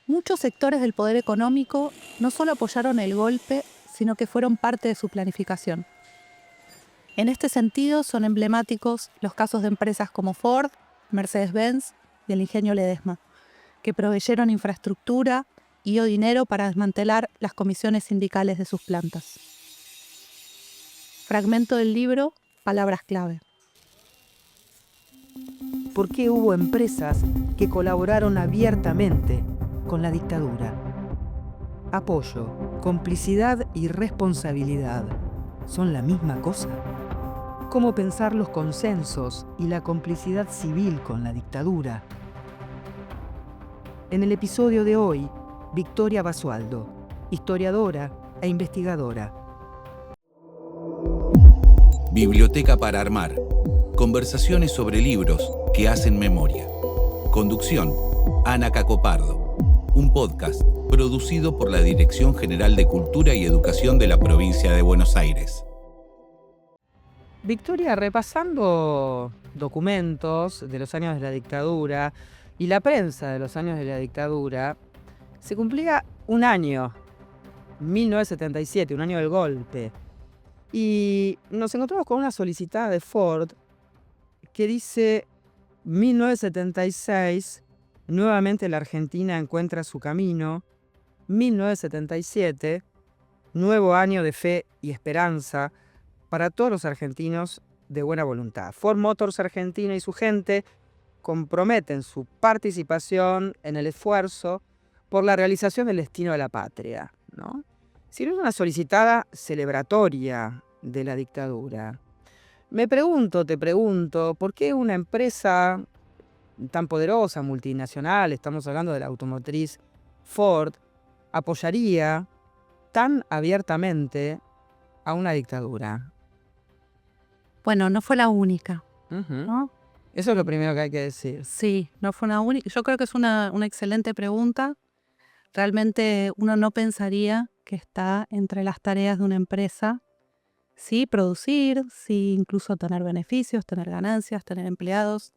Muchos sectores del poder económico no solo apoyaron el golpe, sino que fueron parte de su planificación. En este sentido, son emblemáticos los casos de empresas como Ford, Mercedes-Benz y el Ingenio Ledesma, que proveyeron infraestructura y o dinero para desmantelar las comisiones sindicales de sus plantas. Fragmento del libro Palabras clave. ¿Por qué hubo empresas que colaboraron abiertamente con la dictadura? Apoyo, complicidad y responsabilidad ¿son la misma cosa? ¿Cómo pensar los consensos y la complicidad civil con la dictadura? En el episodio de hoy, Victoria Basualdo, historiadora e investigadora. Biblioteca para armar. Conversaciones sobre libros que hacen memoria. Conducción, Ana Cacopardo. Un podcast producido por la Dirección General de Cultura y Educación de la Provincia de Buenos Aires. Victoria, repasando documentos de los años de la dictadura y la prensa de los años de la dictadura, se cumplía un año, 1977, un año del golpe. Y nos encontramos con una solicitada de Ford que dice: 1976, nuevamente la Argentina encuentra su camino. 1977, nuevo año de fe y esperanza para todos los argentinos de buena voluntad. Ford Motors Argentina y su gente comprometen su participación en el esfuerzo por la realización del destino de la patria, ¿no? Si no es una solicitada celebratoria de la dictadura. Te pregunto, ¿por qué una empresa tan poderosa, multinacional, estamos hablando de la automotriz Ford, apoyaría tan abiertamente a una dictadura? Bueno, no fue la única, Uh-huh. ¿no? Eso es lo primero que hay que decir. Sí, no fue una única. Yo creo que es una excelente pregunta. Realmente uno no pensaría que está entre las tareas de una empresa, sí, producir, sí, incluso tener beneficios, tener ganancias, tener empleados.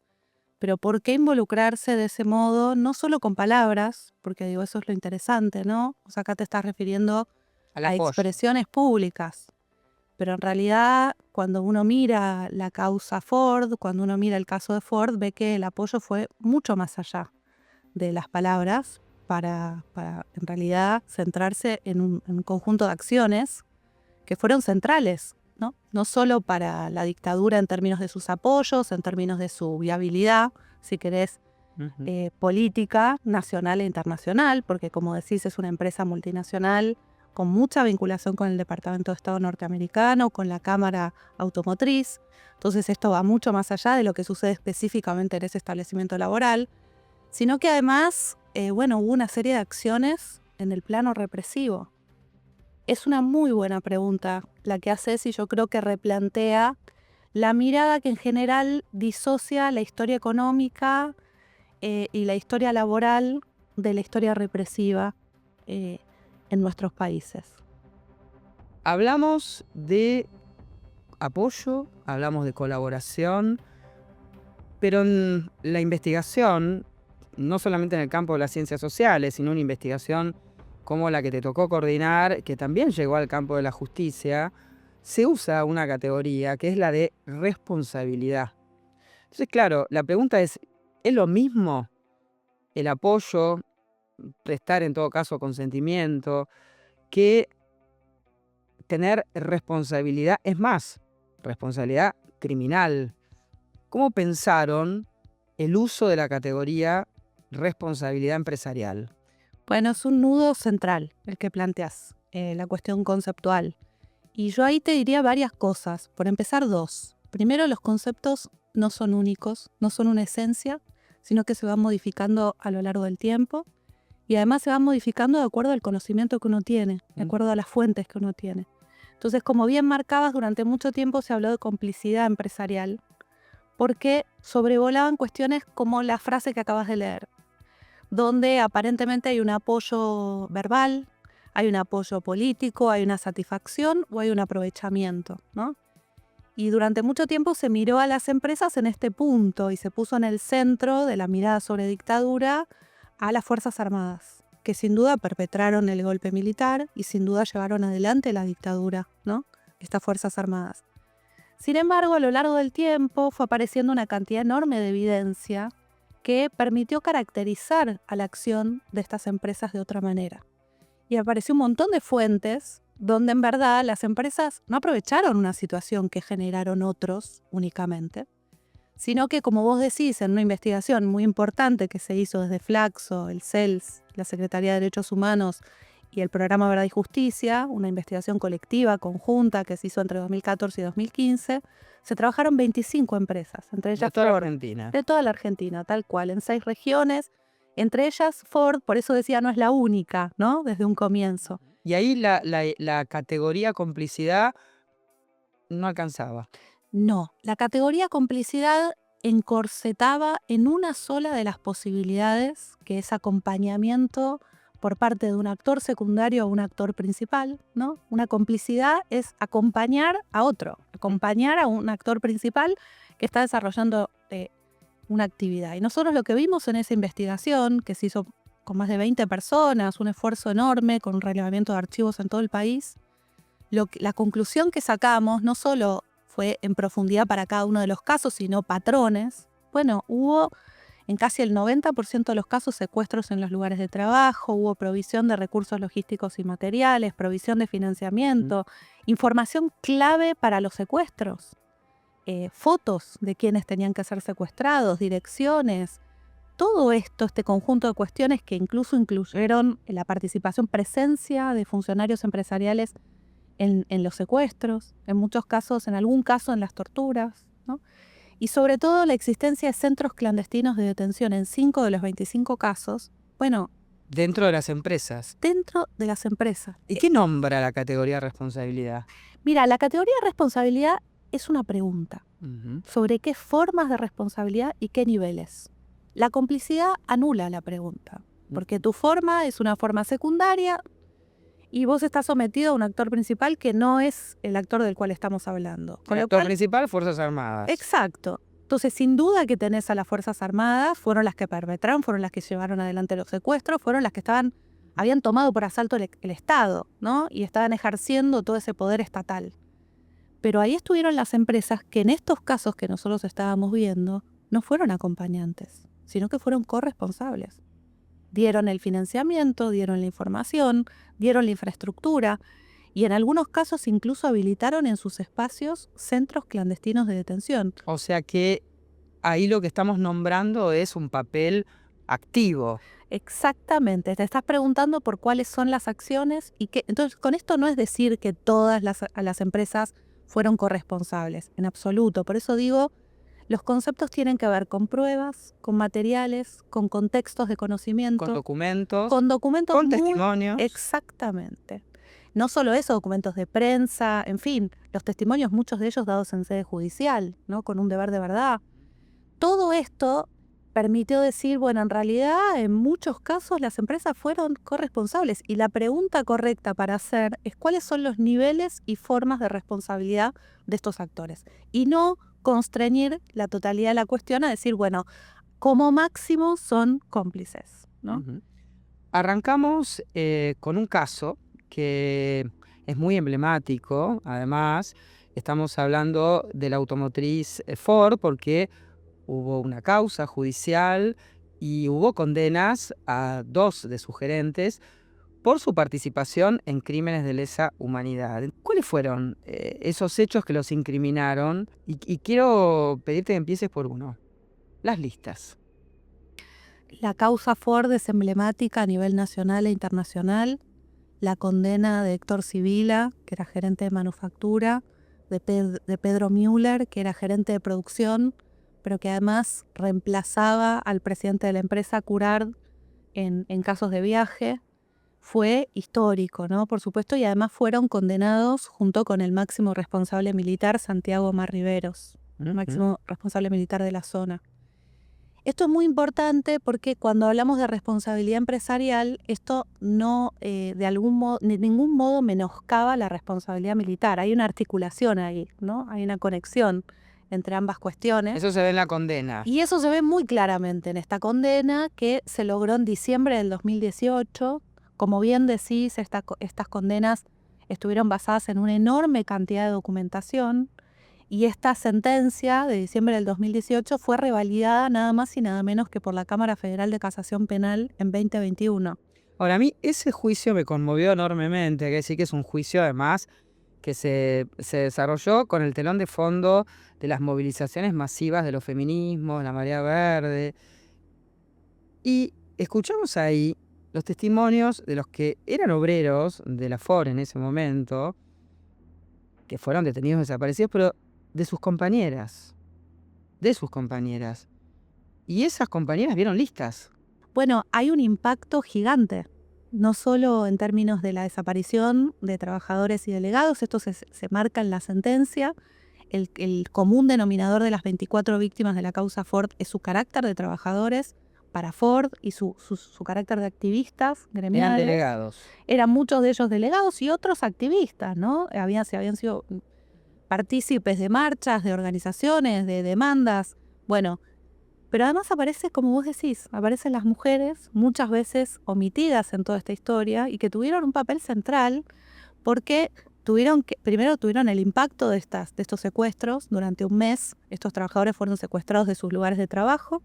Pero ¿por qué involucrarse de ese modo? No solo con palabras, porque digo, eso es lo interesante, ¿no? O sea, acá te estás refiriendo Al a apoyo. expresiones públicas. Pero en realidad, cuando uno mira la causa Ford, cuando uno mira el caso de Ford, ve que el apoyo fue mucho más allá de las palabras para en realidad centrarse en un conjunto de acciones que fueron centrales, ¿no? No solo para la dictadura en términos de sus apoyos, en términos de su viabilidad, si querés, Uh-huh. política nacional e internacional, porque como decís es una empresa multinacional con mucha vinculación con el Departamento de Estado norteamericano, con la Cámara Automotriz. Entonces esto va mucho más allá de lo que sucede específicamente en ese establecimiento laboral, sino que además, hubo una serie de acciones en el plano represivo. Es una muy buena pregunta la que haces y yo creo que replantea la mirada que en general disocia la historia económica y la historia laboral de la historia represiva en nuestros países. Hablamos de apoyo, hablamos de colaboración, pero en la investigación, no solamente en el campo de las ciencias sociales, sino una investigación como la que te tocó coordinar, que también llegó al campo de la justicia, se usa una categoría que es la de responsabilidad. Entonces, claro, la pregunta ¿es lo mismo el apoyo, prestar en todo caso consentimiento, que tener responsabilidad? Es más, responsabilidad criminal. ¿Cómo pensaron el uso de la categoría responsabilidad empresarial? Bueno, es un nudo central el que planteas, la cuestión conceptual. Y yo ahí te diría varias cosas. Por empezar, dos. Primero, los conceptos no son únicos, no son una esencia, sino que se van modificando a lo largo del tiempo. Y además se van modificando de acuerdo al conocimiento que uno tiene, de acuerdo a las fuentes que uno tiene. Entonces, como bien marcabas, durante mucho tiempo se habló de complicidad empresarial, porque sobrevolaban cuestiones como la frase que acabas de leer, donde aparentemente hay un apoyo verbal, hay un apoyo político, hay una satisfacción o hay un aprovechamiento, ¿no? Y durante mucho tiempo se miró a las empresas en este punto y se puso en el centro de la mirada sobre dictadura a las Fuerzas Armadas. que sin duda perpetraron el golpe militar y sin duda llevaron adelante la dictadura, ¿no? Estas Fuerzas Armadas. Sin embargo, a lo largo del tiempo fue apareciendo una cantidad enorme de evidencia que permitió caracterizar a la acción de estas empresas de otra manera. Y apareció un montón de fuentes donde en verdad las empresas no aprovecharon una situación que generaron otros únicamente, sino que, como vos decís, en una investigación muy importante que se hizo desde Flaxo, el CELS, la Secretaría de Derechos Humanos y el Programa Verdad y Justicia, una investigación colectiva, conjunta, que se hizo entre 2014 y 2015, se trabajaron 25 empresas, entre ellas De toda la Ford, Argentina. de toda la Argentina, tal cual, en 6 regiones, entre ellas Ford, por eso decía, no es la única, ¿no? Desde un comienzo. Y ahí la categoría complicidad no alcanzaba. No, la categoría complicidad encorsetaba en una sola de las posibilidades, que es acompañamiento por parte de un actor secundario a un actor principal, ¿no? Una complicidad es acompañar a otro, acompañar a un actor principal que está desarrollando una actividad. Y nosotros lo que vimos en esa investigación, que se hizo con más de 20 personas, un esfuerzo enorme, con un relevamiento de archivos en todo el país, la conclusión que sacamos no solo fue en profundidad para cada uno de los casos, sino patrones. Bueno, hubo en casi el 90% de los casos secuestros en los lugares de trabajo, hubo provisión de recursos logísticos y materiales, provisión de financiamiento, información clave para los secuestros, fotos de quienes tenían que ser secuestrados, direcciones. Todo esto, este conjunto de cuestiones que incluso incluyeron la participación, presencia de funcionarios empresariales en los secuestros, en muchos casos, en algún caso en las torturas, ¿no? Y sobre todo la existencia de centros clandestinos de detención en 5 de los 25 casos, bueno, Dentro de las empresas. dentro de las empresas. ¿Y qué nombra la categoría de responsabilidad? Mira, la categoría de responsabilidad es una pregunta sobre qué formas de responsabilidad y qué niveles. La complicidad anula la pregunta, porque tu forma es una forma secundaria y vos estás sometido a un actor principal que no es el actor del cual estamos hablando. El actor principal, Fuerzas Armadas. Exacto. Entonces, sin duda que tenés a las Fuerzas Armadas, fueron las que perpetraron, fueron las que llevaron adelante los secuestros, fueron las que habían tomado por asalto el Estado, ¿no? Y estaban ejerciendo todo ese poder estatal. Pero ahí estuvieron las empresas que en estos casos que nosotros estábamos viendo, no fueron acompañantes, sino que fueron corresponsables. Dieron el financiamiento, dieron la información, dieron la infraestructura y en algunos casos incluso habilitaron en sus espacios centros clandestinos de detención. O sea que ahí lo que estamos nombrando es un papel activo. Exactamente, te estás preguntando por cuáles son las acciones y que entonces con esto no es decir que todas las empresas fueron corresponsables, en absoluto. Por eso digo, los conceptos tienen que ver con pruebas, con materiales, con contextos de conocimiento, Con documentos, con documentos con testimonios. Exactamente. No solo eso, documentos de prensa, en fin, los testimonios, muchos de ellos dados en sede judicial, ¿no? Con un deber de verdad. Todo esto permitió decir, bueno, en realidad en muchos casos las empresas fueron corresponsables y la pregunta correcta para hacer es cuáles son los niveles y formas de responsabilidad de estos actores y no constreñir la totalidad de la cuestión a decir, bueno, como máximo son cómplices, ¿no? Arrancamos con un caso que es muy emblemático. Además, estamos hablando de la automotriz Ford porque hubo una causa judicial y hubo condenas a 2 de sus gerentes por su participación en crímenes de lesa humanidad. ¿Cuáles fueron esos hechos que los incriminaron? Y quiero pedirte que empieces por uno. Las listas. La causa Ford es emblemática a nivel nacional e internacional. La condena de Héctor Sibila, que era gerente de manufactura, de Pedro Müller, que era gerente de producción, pero que además reemplazaba al presidente de la empresa, Curard, en casos de viaje, fue histórico, ¿no? Por supuesto, y además fueron condenados junto con el máximo responsable militar, Santiago Marriveros, máximo responsable militar de la zona. Esto es muy importante porque cuando hablamos de responsabilidad empresarial, esto no de ningún modo menoscaba la responsabilidad militar. Hay una articulación ahí, ¿no? Hay una conexión entre ambas cuestiones. Eso se ve en la condena. Y eso se ve muy claramente en esta condena que se logró en diciembre del 2018. Como bien decís, estas condenas estuvieron basadas en una enorme cantidad de documentación y esta sentencia de diciembre del 2018 fue revalidada nada más y nada menos que por la Cámara Federal de Casación Penal en 2021. Ahora, a mí ese juicio me conmovió enormemente, hay que decir que es un juicio además que se desarrolló con el telón de fondo de las movilizaciones masivas de los feminismos, la marea verde. Y escuchamos ahí los testimonios de los que eran obreros de la FOR en ese momento, que fueron detenidos desaparecidos, pero de sus compañeras. Y esas compañeras vieron listas. Bueno, hay un impacto gigante, no solo en términos de la desaparición de trabajadores y delegados, esto se marca en la sentencia. El común denominador de las 24 víctimas de la causa Ford es su carácter de trabajadores para Ford y su carácter de activistas gremiales. Eran delegados. Eran muchos de ellos delegados y otros activistas, ¿no? Habían sido partícipes de marchas, de organizaciones, de demandas. Bueno, pero además aparece, como vos decís, aparecen las mujeres, muchas veces omitidas en toda esta historia y que tuvieron un papel central porque primero tuvieron el impacto de estos secuestros. Durante un mes estos trabajadores fueron secuestrados de sus lugares de trabajo,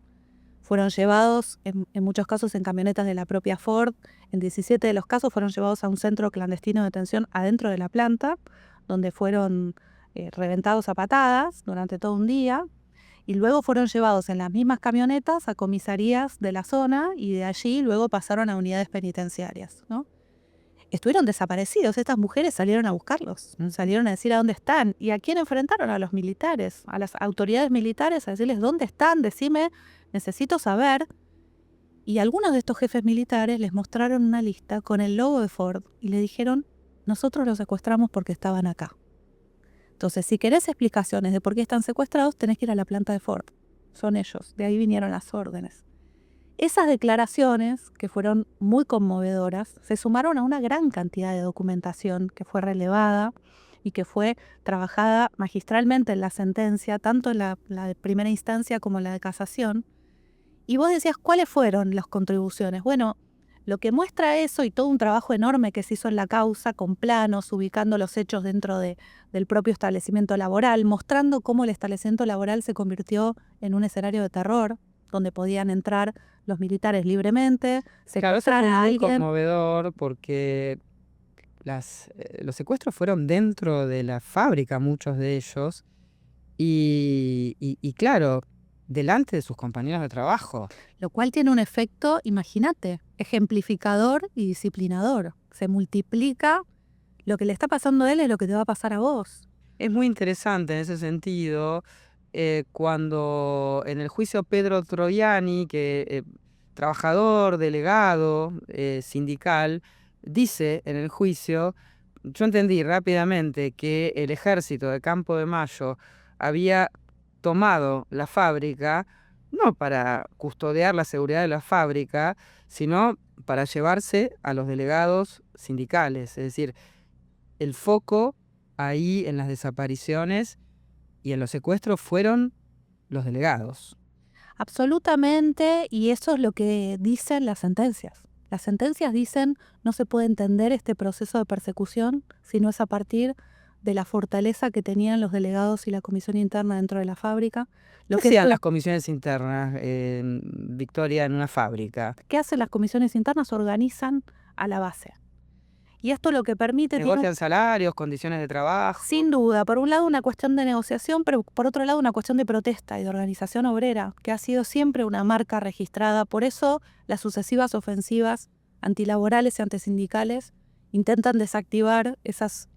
fueron llevados en muchos casos en camionetas de la propia Ford. En 17 de los casos fueron llevados a un centro clandestino de detención adentro de la planta, donde fueron reventados a patadas durante todo un día. Y luego fueron llevados en las mismas camionetas a comisarías de la zona y de allí luego pasaron a unidades penitenciarias, ¿no? Estuvieron desaparecidos, estas mujeres salieron a buscarlos, salieron a decir a dónde están. ¿Y a quién enfrentaron? A los militares, a las autoridades militares, a decirles dónde están, decime, necesito saber. Y algunos de estos jefes militares les mostraron una lista con el logo de Ford y le dijeron, nosotros los secuestramos porque estaban acá. Entonces, si querés explicaciones de por qué están secuestrados, tenés que ir a la planta de Ford. Son ellos, de ahí vinieron las órdenes. Esas declaraciones, que fueron muy conmovedoras, se sumaron a una gran cantidad de documentación que fue relevada y que fue trabajada magistralmente en la sentencia, tanto en la de primera instancia como en la de casación. Y vos decías, ¿cuáles fueron las contribuciones? Bueno, lo que muestra eso y todo un trabajo enorme que se hizo en la causa, con planos, ubicando los hechos dentro del propio establecimiento laboral, mostrando cómo el establecimiento laboral se convirtió en un escenario de terror, donde podían entrar los militares libremente, secuestrar a alguien. Claro, eso fue muy conmovedor porque los secuestros fueron dentro de la fábrica, muchos de ellos, y claro, delante de sus compañeros de trabajo. Lo cual tiene un efecto, imagínate, ejemplificador y disciplinador. Se multiplica, lo que le está pasando a él es lo que te va a pasar a vos. Es muy interesante en ese sentido, cuando en el juicio Pedro Troiani, trabajador, delegado, sindical, dice en el juicio, yo entendí rápidamente que el ejército de Campo de Mayo había tomado la fábrica, no para custodiar la seguridad de la fábrica, sino para llevarse a los delegados sindicales. Es decir, el foco ahí en las desapariciones y en los secuestros fueron los delegados. Absolutamente, y eso es lo que dicen las sentencias. Las sentencias dicen no se puede entender este proceso de persecución si no es a partir de la fortaleza que tenían los delegados y la comisión interna dentro de la fábrica. ¿Qué hacían las comisiones internas, Victoria, en una fábrica? ¿Qué hacen las comisiones internas? Organizan a la base. Y esto lo que permite... Negocian salarios, condiciones de trabajo. Sin duda, por un lado una cuestión de negociación, pero por otro lado una cuestión de protesta y de organización obrera, que ha sido siempre una marca registrada. Por eso las sucesivas ofensivas antilaborales y antisindicales intentan desactivar esas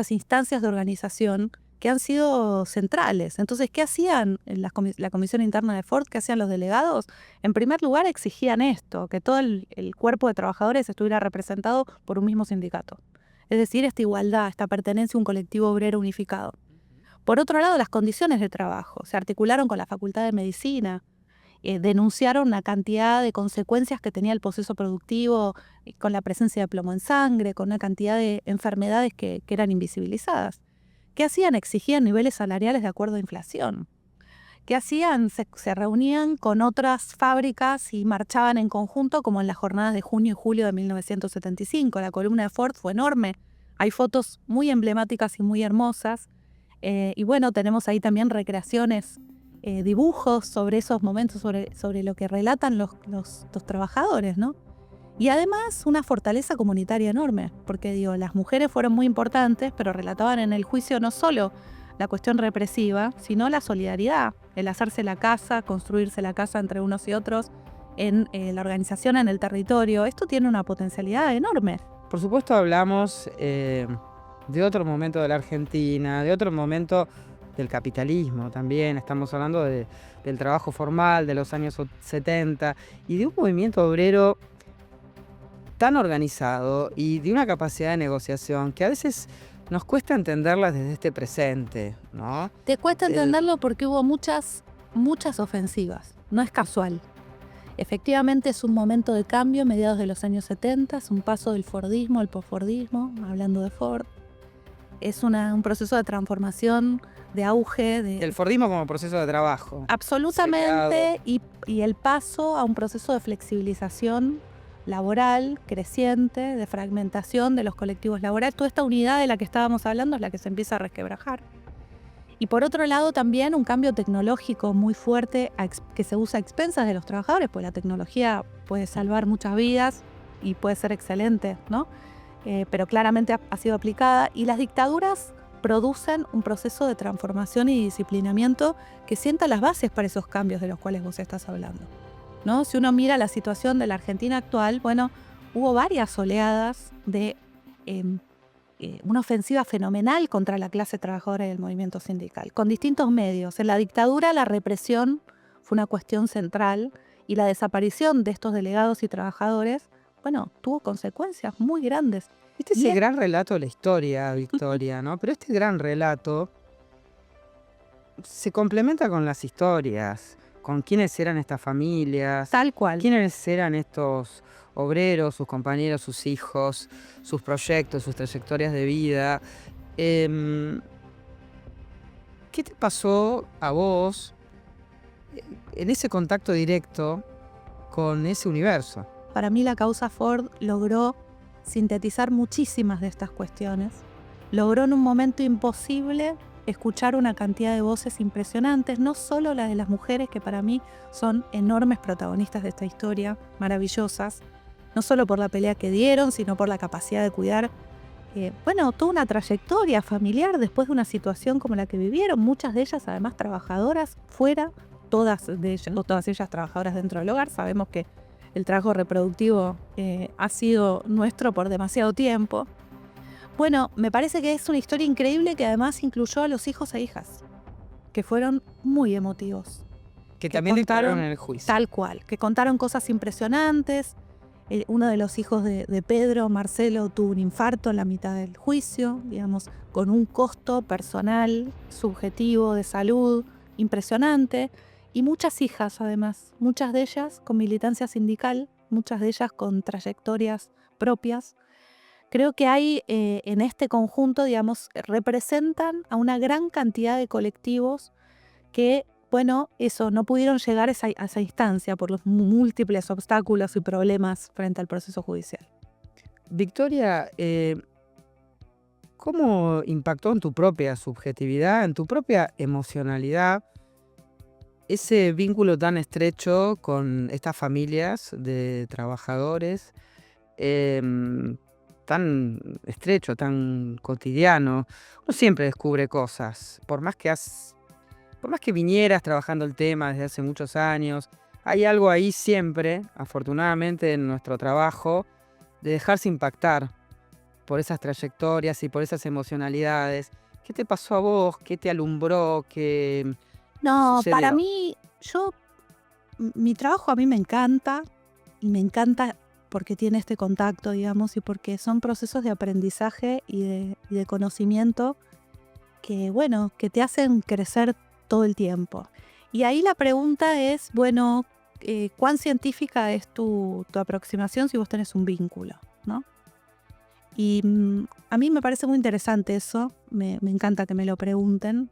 instancias de organización que han sido centrales. Entonces, ¿qué hacían en la comisión interna de Ford? ¿Qué hacían los delegados? En primer lugar, exigían esto, que todo el cuerpo de trabajadores estuviera representado por un mismo sindicato. Es decir, esta igualdad, esta pertenencia a un colectivo obrero unificado. Por otro lado, las condiciones de trabajo. Se articularon con la Facultad de Medicina, denunciaron una cantidad de consecuencias que tenía el proceso productivo, con la presencia de plomo en sangre, con una cantidad de enfermedades que eran invisibilizadas. ¿Qué hacían? Exigían niveles salariales de acuerdo a inflación. ¿Qué hacían? Se reunían con otras fábricas y marchaban en conjunto, como en las jornadas de junio y julio de 1975. La columna de Ford fue enorme. Hay fotos muy emblemáticas y muy hermosas. Y bueno, tenemos ahí también recreaciones, dibujos sobre esos momentos, sobre lo que relatan los trabajadores, ¿no? Y además una fortaleza comunitaria enorme, porque digo, las mujeres fueron muy importantes, pero relataban en el juicio no solo la cuestión represiva, sino la solidaridad, el hacerse la casa, construirse la casa entre unos y otros, en la organización en el territorio. Esto tiene una potencialidad enorme. Por supuesto hablamos de otro momento de la Argentina, de otro momento del capitalismo también. Estamos hablando del trabajo formal de los años 70 y de un movimiento obrero tan organizado y de una capacidad de negociación que a veces nos cuesta entenderlas desde este presente, ¿no? Te cuesta entenderlo porque hubo muchas ofensivas, no es casual. Efectivamente es un momento de cambio, mediados de los años 70, es un paso del Fordismo al posfordismo, hablando de Ford. Es un proceso de transformación, de auge. El Fordismo como proceso de trabajo. Absolutamente, y el paso a un proceso de flexibilización laboral creciente, de fragmentación de los colectivos laborales. Toda esta unidad de la que estábamos hablando es la que se empieza a resquebrajar. Y por otro lado también un cambio tecnológico muy fuerte que se usa a expensas de los trabajadores, pues la tecnología puede salvar muchas vidas y puede ser excelente, ¿no? Pero claramente ha sido aplicada, y las dictaduras producen un proceso de transformación y disciplinamiento que sienta las bases para esos cambios de los cuales vos estás hablando, ¿no? Si uno mira la situación de la Argentina actual, bueno, hubo varias oleadas de una ofensiva fenomenal contra la clase trabajadora y el movimiento sindical, con distintos medios. En la dictadura la represión fue una cuestión central y la desaparición de estos delegados y trabajadores, bueno, tuvo consecuencias muy grandes. Este es el gran relato de la historia, Victoria, ¿no? Pero este gran relato se complementa con las historias, con quiénes eran estas familias. Tal cual. Quiénes eran estos obreros, sus compañeros, sus hijos, sus proyectos, sus trayectorias de vida. ¿Qué te pasó a vos en ese contacto directo con ese universo? Para mí la causa Ford logró sintetizar muchísimas de estas cuestiones. Logró en un momento imposible escuchar una cantidad de voces impresionantes, no solo la de las mujeres, que para mí son enormes protagonistas de esta historia, maravillosas, no solo por la pelea que dieron, sino por la capacidad de cuidar, toda una trayectoria familiar después de una situación como la que vivieron, muchas de ellas además trabajadoras fuera, todas ellas trabajadoras dentro del hogar. Sabemos que el trabajo reproductivo ha sido nuestro por demasiado tiempo. Bueno, me parece que es una historia increíble que además incluyó a los hijos e hijas, que fueron muy emotivos. Que también dictaron en el juicio. Tal cual, que contaron cosas impresionantes. Uno de los hijos de Pedro, Marcelo, tuvo un infarto en la mitad del juicio, digamos, con un costo personal, subjetivo, de salud, impresionante. Y muchas hijas además, muchas de ellas con militancia sindical, muchas de ellas con trayectorias propias. Creo que hay en este conjunto, digamos, representan a una gran cantidad de colectivos que, bueno, no pudieron llegar a esa instancia por los múltiples obstáculos y problemas frente al proceso judicial. Victoria, ¿cómo impactó en tu propia subjetividad, en tu propia emocionalidad, ese vínculo tan estrecho con estas familias de trabajadores, tan estrecho, tan cotidiano? Uno siempre descubre cosas, por más que vinieras trabajando el tema desde hace muchos años, hay algo ahí siempre, afortunadamente en nuestro trabajo, de dejarse impactar por esas trayectorias y por esas emocionalidades. ¿Qué te pasó a vos? ¿Qué te alumbró? ¿Qué No, sucedió? para mí, mi trabajo a mí me encanta, y me encanta porque tiene este contacto, digamos, y porque son procesos de aprendizaje y de conocimiento que, bueno, que te hacen crecer todo el tiempo. Y ahí la pregunta es, bueno, ¿cuán científica es tu aproximación si vos tenés un vínculo, ¿no? Y a mí me parece muy interesante eso, me encanta que me lo pregunten,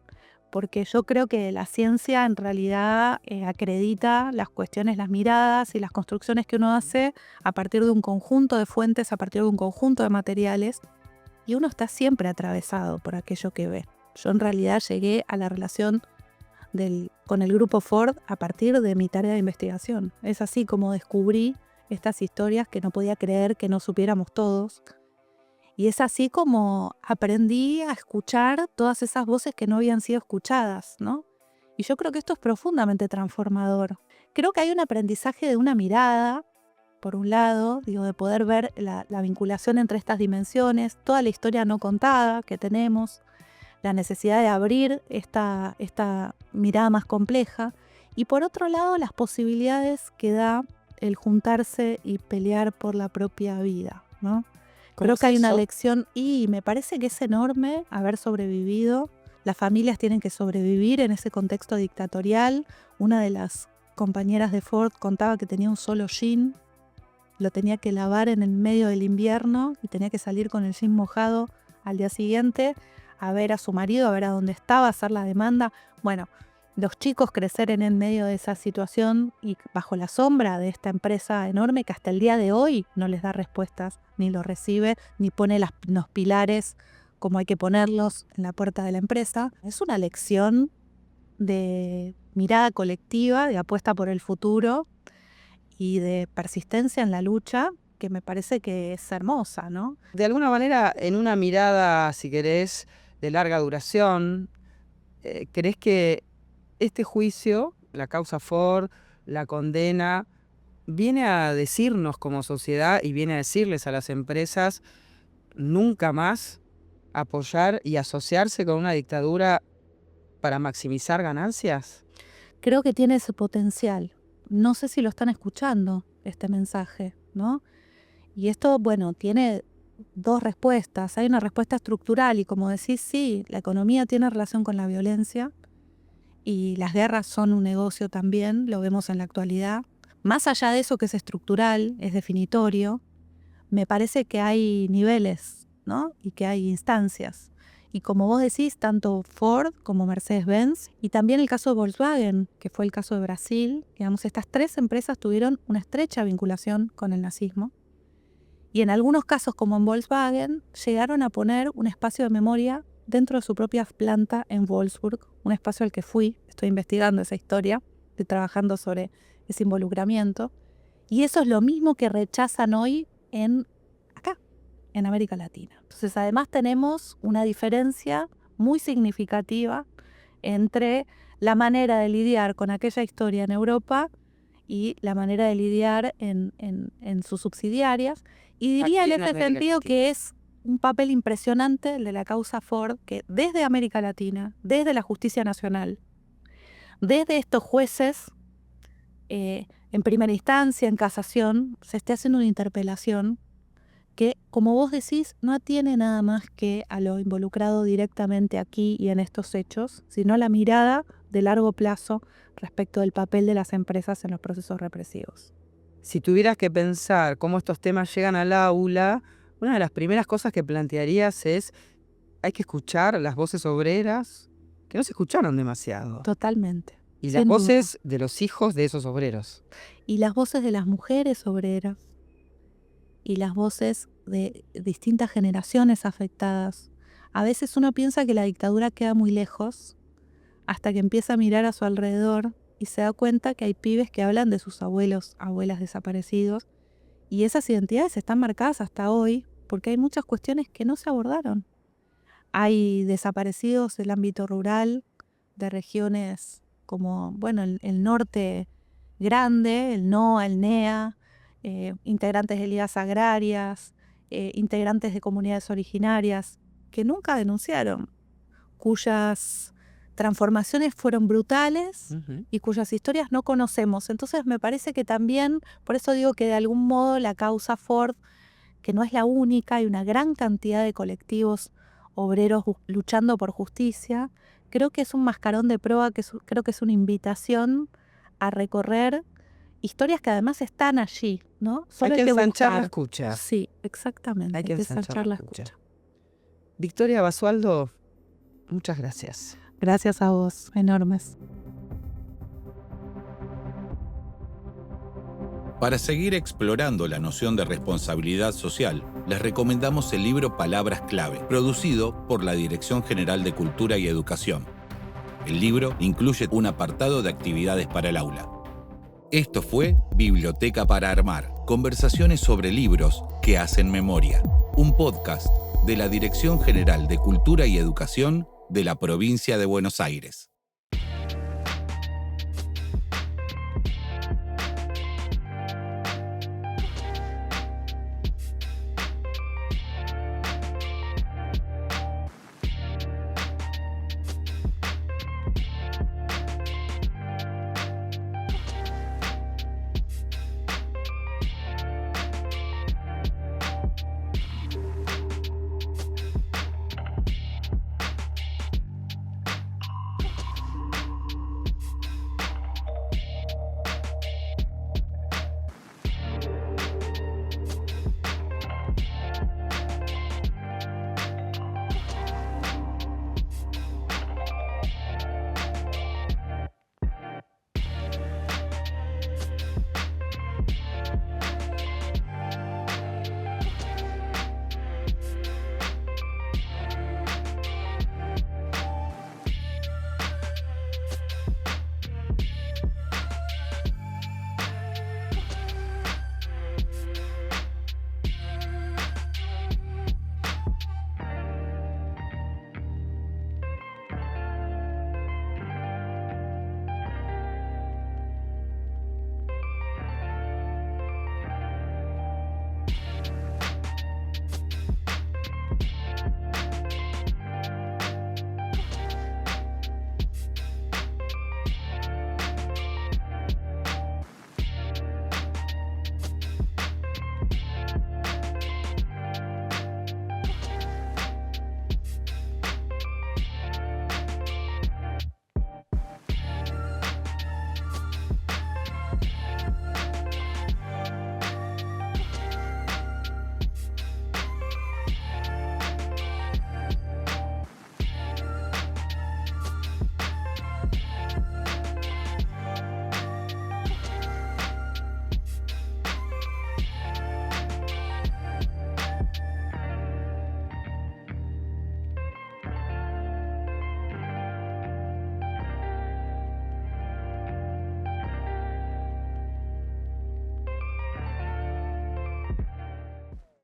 porque yo creo que la ciencia en realidad acredita las cuestiones, las miradas y las construcciones que uno hace a partir de un conjunto de fuentes, a partir de un conjunto de materiales, y uno está siempre atravesado por aquello que ve. Yo en realidad llegué a la relación con el grupo Ford a partir de mi tarea de investigación. Es así como descubrí estas historias que no podía creer que no supiéramos todos. Y es así como aprendí a escuchar todas esas voces que no habían sido escuchadas, ¿no? Y yo creo que esto es profundamente transformador. Creo que hay un aprendizaje de una mirada, por un lado, de poder ver la vinculación entre estas dimensiones, toda la historia no contada que tenemos, la necesidad de abrir esta mirada más compleja, y por otro lado, las posibilidades que da el juntarse y pelear por la propia vida, ¿no? Creo que hay una lección y me parece que es enorme haber sobrevivido. Las familias tienen que sobrevivir en ese contexto dictatorial. Una de las compañeras de Ford contaba que tenía un solo jean, lo tenía que lavar en el medio del invierno y tenía que salir con el jean mojado al día siguiente a ver a su marido, a ver a dónde estaba, hacer la demanda. Bueno, los chicos crecer en el medio de esa situación y bajo la sombra de esta empresa enorme que hasta el día de hoy no les da respuestas, ni lo recibe, ni pone los pilares como hay que ponerlos en la puerta de la empresa. Es una lección de mirada colectiva, de apuesta por el futuro y de persistencia en la lucha que me parece que es hermosa, ¿no? De alguna manera, en una mirada, si querés, de larga duración, ¿crees que este juicio, la causa Ford, la condena, viene a decirnos como sociedad y viene a decirles a las empresas nunca más apoyar y asociarse con una dictadura para maximizar ganancias? Creo que tiene ese potencial. No sé si lo están escuchando, este mensaje, ¿no? Y esto, bueno, tiene dos respuestas. Hay una respuesta estructural y como decís, sí, la economía tiene relación con la violencia y las guerras son un negocio también, lo vemos en la actualidad. Más allá de eso que es estructural, es definitorio, me parece que hay niveles, ¿no? Y que hay instancias. Y como vos decís, tanto Ford como Mercedes-Benz y también el caso de Volkswagen, que fue el caso de Brasil, digamos, estas tres empresas tuvieron una estrecha vinculación con el nazismo. Y en algunos casos, como en Volkswagen, llegaron a poner un espacio de memoria dentro de su propia planta en Wolfsburg, un espacio al que fui, estoy investigando esa historia, estoy trabajando sobre ese involucramiento. Y eso es lo mismo que rechazan hoy acá, en América Latina. Entonces, además tenemos una diferencia muy significativa entre la manera de lidiar con aquella historia en Europa y la manera de lidiar en sus subsidiarias. Y diría en ese sentido que es un papel impresionante el de la causa Ford, que desde América Latina, desde la justicia nacional, desde estos jueces, en primera instancia, en casación, se esté haciendo una interpelación que, como vos decís, no atiene nada más que a lo involucrado directamente aquí y en estos hechos, sino a la mirada de largo plazo respecto del papel de las empresas en los procesos represivos. Si tuvieras que pensar cómo estos temas llegan al aula, una de las primeras cosas que plantearías es: hay que escuchar las voces obreras que no se escucharon demasiado. Totalmente. Y las voces de los hijos de esos obreros. Y las voces de las mujeres obreras. Y las voces de distintas generaciones afectadas. A veces uno piensa que la dictadura queda muy lejos, hasta que empieza a mirar a su alrededor y se da cuenta que hay pibes que hablan de sus abuelos, abuelas desaparecidos, y esas identidades están marcadas hasta hoy porque hay muchas cuestiones que no se abordaron. Hay desaparecidos del ámbito rural, de regiones como, bueno, el norte grande, el NOA, el NEA, integrantes de ligas agrarias, integrantes de comunidades originarias, que nunca denunciaron, cuyas transformaciones fueron brutales y cuyas historias no conocemos. Entonces me parece que también, por eso digo que de algún modo la causa Ford, que no es la única, hay una gran cantidad de colectivos obreros luchando por justicia, creo que es un mascarón de prueba, creo que es una invitación a recorrer historias que además están allí, ¿no? Hay que ensanchar la buscar. escucha. Sí, exactamente. Hay que ensanchar la escucha. Victoria Basualdo, muchas gracias. Gracias a vos, enormes. Para seguir explorando la noción de responsabilidad social, les recomendamos el libro Palabras Clave, producido por la Dirección General de Cultura y Educación. El libro incluye un apartado de actividades para el aula. Esto fue Biblioteca para Armar, conversaciones sobre libros que hacen memoria, un podcast de la Dirección General de Cultura y Educación de la provincia de Buenos Aires.